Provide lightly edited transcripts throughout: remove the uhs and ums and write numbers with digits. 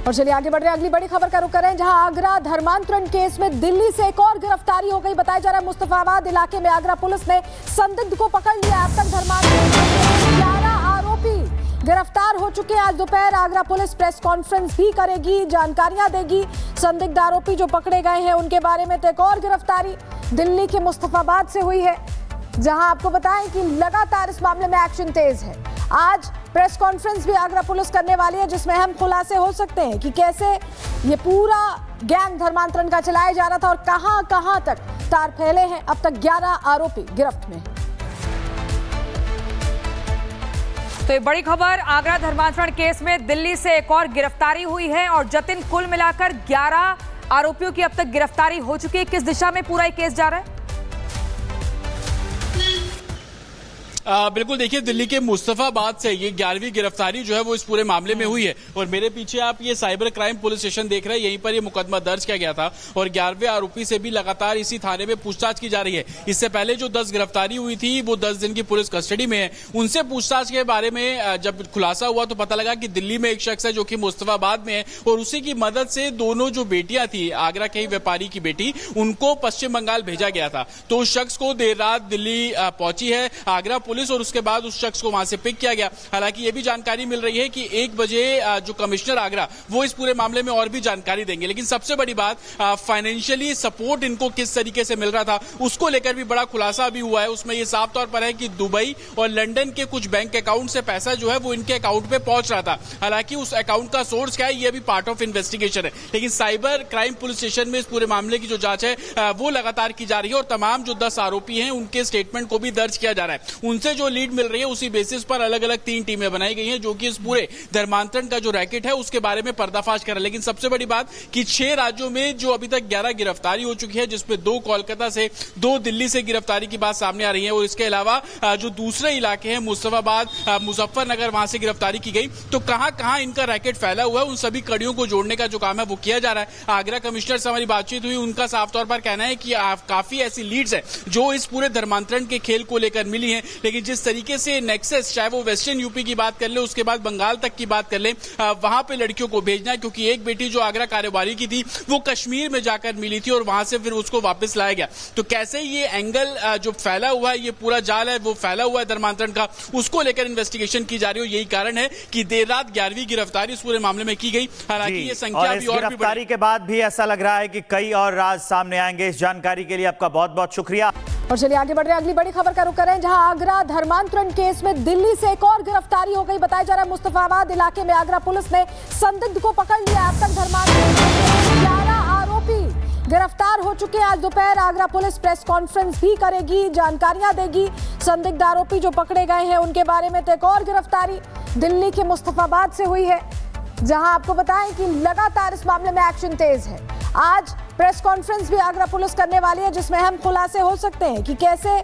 और चलिए आगे बढ़ रहे हैं, अगली बड़ी खबर का रुख करें, जहां आगरा धर्मांतरण केस में दिल्ली से एक और गिरफ्तारी हो गई। बताया जा रहा है मुस्तफाबाद इलाके में आगरा पुलिस ने संदिग्ध को पकड़ लिया। अब तक धर्मांतरण के 11 आरोपी गिरफ्तार हो चुके हैं। आज दोपहर आगरा पुलिस प्रेस कॉन्फ्रेंस भी करेगी, जानकारियां देगी। संदिग्ध आरोपी जो पकड़े गए हैं उनके बारे में तो एक और गिरफ्तारी दिल्ली के मुस्तफाबाद से हुई है, जहां आपको बताएं कि लगातार इस मामले में एक्शन तेज है। आज प्रेस कॉन्फ्रेंस भी आगरा पुलिस करने वाली है, जिसमें अहम खुलासे हो सकते हैं कि कैसे ये पूरा गैंग धर्मांतरण का चलाया जा रहा था और कहां कहां तक तार फैले हैं। अब तक 11 आरोपी गिरफ्त में। तो ये बड़ी खबर, आगरा धर्मांतरण केस में दिल्ली से एक और गिरफ्तारी हुई है और जतिन कुल मिलाकर 11 आरोपियों की अब तक गिरफ्तारी हो चुकी है। किस दिशा में पूरा ये केस जा रहा है? बिल्कुल, देखिए दिल्ली के मुस्तफाबाद से ये 11वीं गिरफ्तारी जो है वो इस पूरे मामले में हुई है। और मेरे पीछे आप ये साइबर क्राइम पुलिस स्टेशन देख रहे हैं, यहीं पर ये मुकदमा दर्ज किया गया था और 11वें आरोपी से भी लगातार इसी थाने में पूछताछ की जा रही है। इससे पहले जो 10 गिरफ्तारी हुई थी वो 10 दिन की पुलिस कस्टडी में है। उनसे पूछताछ के बारे में जब खुलासा हुआ तो पता लगा कि दिल्ली में एक शख्स है जो कि मुस्तफाबाद में है और उसी की मदद से दोनों जो बेटियां थी, आगरा के ही व्यापारी की बेटी, उनको पश्चिम बंगाल भेजा गया था। तो उस शख्स को देर रात दिल्ली पहुंची है आगरा पुलिस और उसके बाद उस शख्स को वहां से पिक किया गया। हालांकि ये भी जानकारी मिल रही है कि 1 बजे जो कमिश्नर आगरा वो इस पूरे मामले में और भी जानकारी देंगे। लेकिन सबसे बड़ी बात, फाइनेंशियली सपोर्ट इनको किस तरीके से मिल रहा था उसको लेकर भी बड़ा खुलासा भी हुआ है। उसमें ये साफ तौर पर है कि दुबई और लंदन के कुछ बैंक अकाउंट से पैसा जो है वो इनके अकाउंट पे पहुंच रहा था। हालांकि उस अकाउंट का सोर्स क्या है ये भी पार्ट ऑफ इन्वेस्टिगेशन है। लेकिन साइबर क्राइम पुलिस स्टेशन में इस पूरे मामले की जो जांच है वो लगातार की जा रही है और तमाम जो 10 आरोपी हैं उनके स्टेटमेंट को भी दर्ज किया जा रहा है। उनसे जो लीड मिल रही है उसी बेसिस पर अलग अलग 3 टीमें बनाई गई हैं जो कि इस पूरे धर्मांतरण का जो रैकेट है उसके बारे में पर्दाफाश कर रहे हैं। लेकिन सबसे बड़ी बात कि 6 राज्यों में जो अभी तक 11 गिरफ्तारी हो चुकी है, जिसमें 2 कोलकाता से, 2 दिल्ली से गिरफ्तारी की बात सामने आ रही है। और इसके अलावा जो दूसरे इलाके हैं मुस्तफाबाद, मुजफ्फरनगर, वहां से गिरफ्तारी की गई। तो कहां कहां इनका रैकेट फैला हुआ है, उन सभी कड़ियों को जोड़ने का जो काम है वो किया जा रहा है। आगरा कमिश्नर से हमारी बातचीत हुई, उनका साफ तौर पर कहना है कि काफी ऐसी लीड्स है जो इस पूरे धर्मांतरण के खेल को लेकर मिली है। लेकिन जिस तरीके से नेक्सस, चाहे वो वेस्टर्न यूपी की बात कर ले, उसके बाद बंगाल तक की बात कर ले, वहां पे लड़कियों को भेजना है, क्योंकि एक बेटी जो आगरा कारोबारी की थी वो कश्मीर में जाकर मिली थी और वहां से फिर उसको वापस लाया गया। तो कैसे ये एंगल जो फैला हुआ है, ये पूरा जाल है वो फैला हुआ है धर्मांतरण का, उसको लेकर इन्वेस्टिगेशन की जा रही है। यही कारण है कि देर रात 11वीं गिरफ्तारी इस पूरे मामले में की गई। हालांकि ये संख्या भी और गिरफ्तारी के बाद भी ऐसा लग रहा है कि कई और राज सामने आएंगे। इस जानकारी के लिए आपका बहुत बहुत शुक्रिया। और चलिए आगे बढ़ रहे हैं, अगली बड़ी खबर का रुख करें, जहां आगरा धर्मांतरण केस में दिल्ली से एक और गिरफ्तारी हो गई। बताया जा रहा है मुस्तफाबाद इलाके में आगरा पुलिस ने संदिग्ध को पकड़ लिया। अब तक धर्मांतरण के 11 आरोपी गिरफ्तार हो चुके हैं। आज दोपहर आगरा पुलिस प्रेस कॉन्फ्रेंस भी करेगी, जानकारियां देगी। संदिग्ध आरोपी जो पकड़े गए हैं उनके बारे में तो एक और गिरफ्तारी दिल्ली के मुस्तफाबाद से हुई है, जहां आपको बताएं कि लगातार इस मामले में एक्शन तेज है। आज प्रेस कॉन्फ्रेंस भी आगरा पुलिस करने वाली है, जिसमें अहम खुलासे हो सकते हैं कि कैसे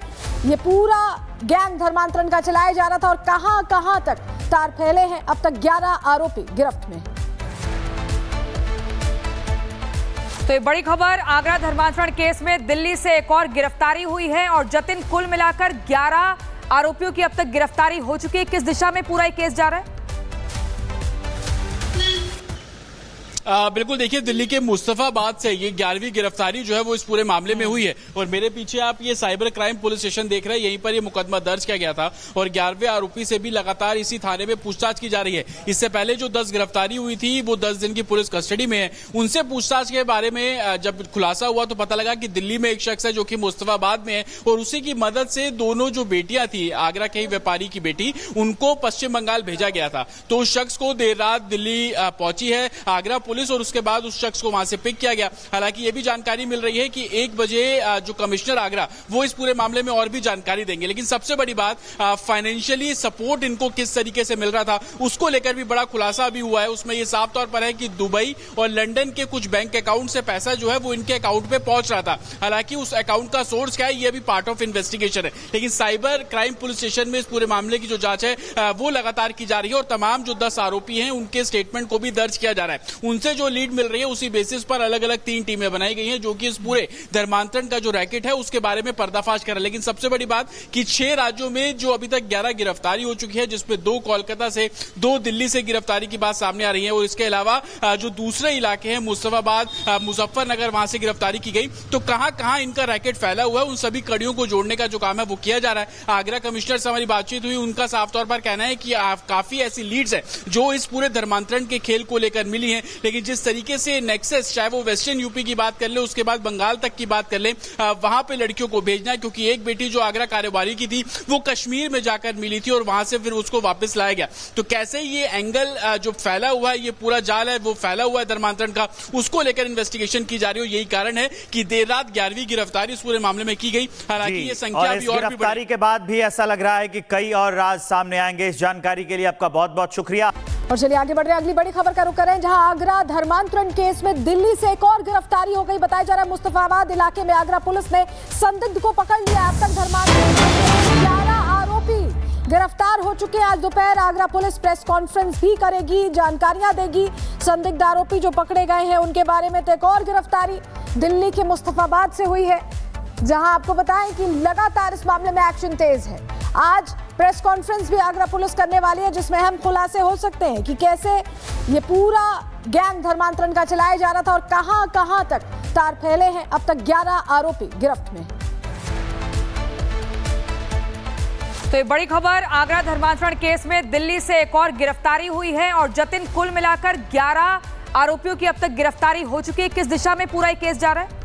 ये पूरा गैंग धर्मांतरण का चलाया जा रहा था और कहां कहां तक तार फैले हैं। अब तक 11 आरोपी गिरफ्त में। तो ये बड़ी खबर, आगरा धर्मांतरण केस में दिल्ली से एक और गिरफ्तारी हुई है और जतिन कुल मिलाकर 11 आरोपियों की अब तक गिरफ्तारी हो चुकी है। किस दिशा में पूरा ये केस जा रहा है? बिल्कुल, देखिए दिल्ली के मुस्तफाबाद से ये 11वीं गिरफ्तारी जो है वो इस पूरे मामले में हुई है और मेरे पीछे आप ये साइबर क्राइम पुलिस स्टेशन देख रहे हैं, यहीं पर ये मुकदमा दर्ज किया गया था और 11वें आरोपी से भी लगातार इसी थाने में पूछताछ की जा रही है। इससे पहले जो 10 गिरफ्तारी हुई थी वो 10 दिन की पुलिस कस्टडी में है। उनसे पूछताछ के बारे में जब खुलासा हुआ तो पता लगा कि दिल्ली में एक शख्स है जो कि मुस्तफाबाद में है और उसी की मदद से दोनों जो बेटियां थी, आगरा के ही व्यापारी की बेटी, उनको पश्चिम बंगाल भेजा गया था। तो उस शख्स को देर रात दिल्ली पहुंची है आगरा पुलिस और उसके बाद उस शख्स को वहां से पिक किया गया। हालांकि ये भी जानकारी मिल रही है कि 1 बजे जो कमिश्नर आगरा वो इस पूरे मामले में और भी जानकारी देंगे। लेकिन सबसे बड़ी बात, फाइनेंशियली सपोर्ट इनको किस तरीके से मिल रहा था उसको लेकर भी बड़ा खुलासा भी हुआ है। उसमें ये साफ तौर पर है कि दुबई और लंदन के कुछ बैंक अकाउंट से पैसा जो है वो इनके अकाउंट पे पहुंच रहा था। हालांकि उस अकाउंट का सोर्स क्या है ये भी पार्ट ऑफ इन्वेस्टिगेशन है। लेकिन साइबर क्राइम पुलिस स्टेशन में इस पूरे मामले की जो जांच है वो लगातार की जा रही है और तमाम जो 10 आरोपी हैं उनके स्टेटमेंट को भी दर्ज किया जा रहा है। उनसे जो लीड मिल रही है उसी बेसिस पर अलग अलग 3 टीमें बनाई गई हैं जो कि इस पूरे धर्मांतरण का जो रैकेट है उसके बारे में पर्दाफाश कर रहा है। लेकिन सबसे बड़ी बात कि 6 राज्यों में जो अभी तक 11 गिरफ्तारी हो चुकी है, जिसमें 2 कोलकाता से, 2 दिल्ली से गिरफ्तारी की बात सामने आ रही है। और इसके अलावा जो दूसरे इलाके हैं मुस्तफाबाद, मुजफ्फरनगर, वहां से गिरफ्तारी की गई। तो कहां इनका रैकेट फैला हुआ है, उन सभी कड़ियों को जोड़ने का जो काम है वो किया जा रहा है। आगरा कमिश्नर से हमारी बातचीत हुई, उनका साफ तौर पर कहना है कि काफी ऐसी लीड्स है जो इस पूरे धर्मांतरण के खेल को लेकर मिली है। लेकिन जिस तरीके से नेक्सस, चाहे वो वेस्टर्न यूपी की बात कर ले, उसके बाद बंगाल तक की बात कर ले, वहां पे लड़कियों को भेजना, क्योंकि एक बेटी जो आगरा कारोबारी की थी वो कश्मीर में जाकर मिली थी और वहां से फिर उसको वापस लाया गया। तो कैसे ये एंगल जो फैला हुआ है, ये पूरा जाल है वो फैला हुआ है धर्मांतरण का, उसको लेकर इन्वेस्टिगेशन की जा रही है। यही कारण है कि देर रात 11वीं गिरफ्तारी इस पूरे मामले में की गई। हालांकि ये संख्या अभी और भी गिरफ्तारी के बाद भी ऐसा लग रहा है कि कई और राज सामने आएंगे। इस जानकारी के लिए आपका बहुत बहुत शुक्रिया। और चलिए आगे बढ़ रहे हैं, अगली बड़ी खबर का रुख करें, जहां आगरा धर्मांतरण केस में दिल्ली से एक और गिरफ्तारी हो गई। बताया जा रहा है मुस्तफाबाद इलाके में आगरा पुलिस ने संदिग्ध को पकड़ लिया। अब तक धर्मांतरण के 11 आरोपी गिरफ्तार हो चुके हैं। आज दोपहर आगरा पुलिस प्रेस कॉन्फ्रेंस भी करेगी, जानकारियां देगी संदिग्ध आरोपी जो पकड़े गए हैं उनके बारे में। तो एक और गिरफ्तारी दिल्ली के मुस्तफाबाद से हुई है, जहां आपको बताएं कि लगातार इस मामले में एक्शन तेज है। आज प्रेस कॉन्फ्रेंस भी आगरा पुलिस करने वाली है, जिसमें अहम खुलासे हो सकते हैं कि कैसे ये पूरा गैंग धर्मांतरण का चलाया जा रहा था और कहां तक तार फैले हैं। अब तक 11 आरोपी गिरफ्त में। तो ये बड़ी खबर, आगरा धर्मांतरण केस में दिल्ली से एक और गिरफ्तारी हुई है और जतिन कुल मिलाकर 11 आरोपियों की अब तक गिरफ्तारी हो चुकी है। किस दिशा में पूरा ये केस जा रहा है?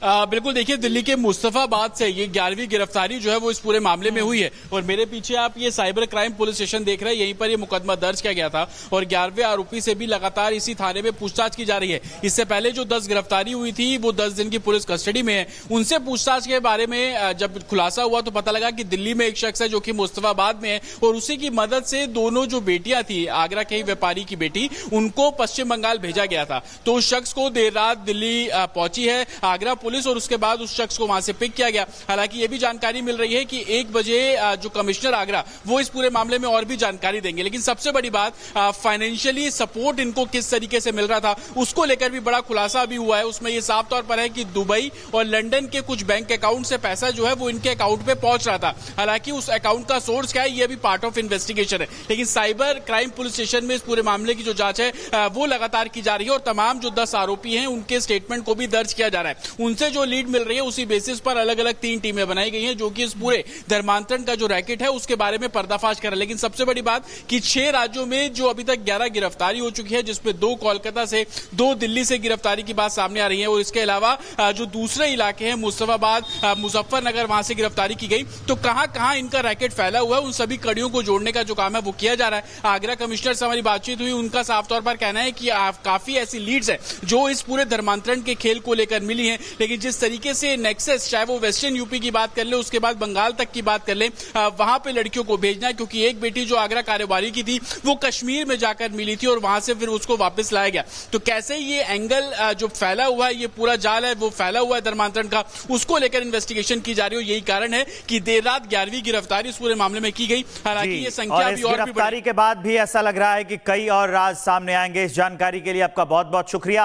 बिल्कुल, देखिए दिल्ली के मुस्तफाबाद से ये 11वीं गिरफ्तारी जो है वो इस पूरे मामले में हुई है। और मेरे पीछे आप ये साइबर क्राइम पुलिस स्टेशन देख रहे हैं, यहीं पर ये मुकदमा दर्ज किया गया था और 11वें आरोपी से भी लगातार इसी थाने में पूछताछ की जा रही है। इससे पहले जो 10 गिरफ्तारी हुई थी वो 10 दिन की पुलिस कस्टडी में है। उनसे पूछताछ के बारे में जब खुलासा हुआ तो पता लगा कि दिल्ली में एक शख्स है जो कि मुस्तफाबाद में है और उसी की मदद से दोनों जो बेटियां थी, आगरा के ही व्यापारी की बेटी, उनको पश्चिम बंगाल भेजा गया था। तो उस शख्स को देर रात दिल्ली पहुंची है आगरा पुलिस और उसके बाद उस शख्स को वहां से पिक किया गया। हालांकि ये भी जानकारी मिल रही है कि 1 बजे जो कमिश्नर आगरा वो इस पूरे मामले में और भी जानकारी देंगे। लेकिन सबसे बड़ी बात, फाइनेंशियली सपोर्ट इनको किस तरीके से मिल रहा था उसको लेकर भी बड़ा खुलासा भी हुआ है। उसमें ये साफ तौर पर है कि दुबई और लंदन के कुछ बैंक अकाउंट से पैसा जो है वो इनके अकाउंट पे पहुंच रहा था। हालांकि उस अकाउंट का सोर्स क्या है ये भी पार्ट ऑफ इन्वेस्टिगेशन है। लेकिन साइबर क्राइम पुलिस स्टेशन में इस पूरे मामले की जो जांच है वो लगातार की जा रही है और तमाम जो 10 आरोपी हैं उनके स्टेटमेंट को भी दर्ज किया जा रहा है। उनसे जो लीड मिल रही है उसी बेसिस पर अलग अलग 3 टीमें बनाई गई हैं जो कि इस पूरे धर्मांतरण का जो रैकेट है उसके बारे में पर्दाफाश कर रहा है। लेकिन सबसे बड़ी बात कि 6 राज्यों में जो अभी तक 11 गिरफ्तारी हो चुकी है, जिसमें 2 कोलकाता से, 2 दिल्ली से गिरफ्तारी की बात सामने आ रही है। और इसके अलावा जो दूसरे इलाके हैं मुस्तफाबाद, मुजफ्फरनगर, वहां से गिरफ्तारी की गई। तो कहां इनका रैकेट फैला हुआ है, उन सभी कड़ियों को जोड़ने का जो काम है वो किया जा रहा है। आगरा कमिश्नर से हमारी बातचीत हुई, उनका साफ तौर पर कहना है कि काफी ऐसी लीड्स है जो इस पूरे धर्मांतरण के खेल को लेकर मिली है। लेकिन जिस तरीके से नेक्सस, चाहे वो वेस्टर्न यूपी की बात कर ले, उसके बाद बंगाल तक की बात कर ले, वहां पे लड़कियों को भेजना, क्योंकि एक बेटी जो आगरा कारोबारी की थी वो कश्मीर में जाकर मिली थी और वहां से फिर उसको वापस लाया गया। तो कैसे ये एंगल जो फैला हुआ है, ये पूरा जाल है वो फैला हुआ है धर्मांतरण का, उसको लेकर इन्वेस्टिगेशन की जा रही है। यही कारण है कि देर रात 11वीं गिरफ्तारी इस पूरे मामले में की गई। हालांकि ये संख्या अभी और भी गिरफ्तारी के बाद भी ऐसा लग रहा है कि कई और राज सामने आएंगे। इस जानकारी के लिए आपका बहुत बहुत शुक्रिया।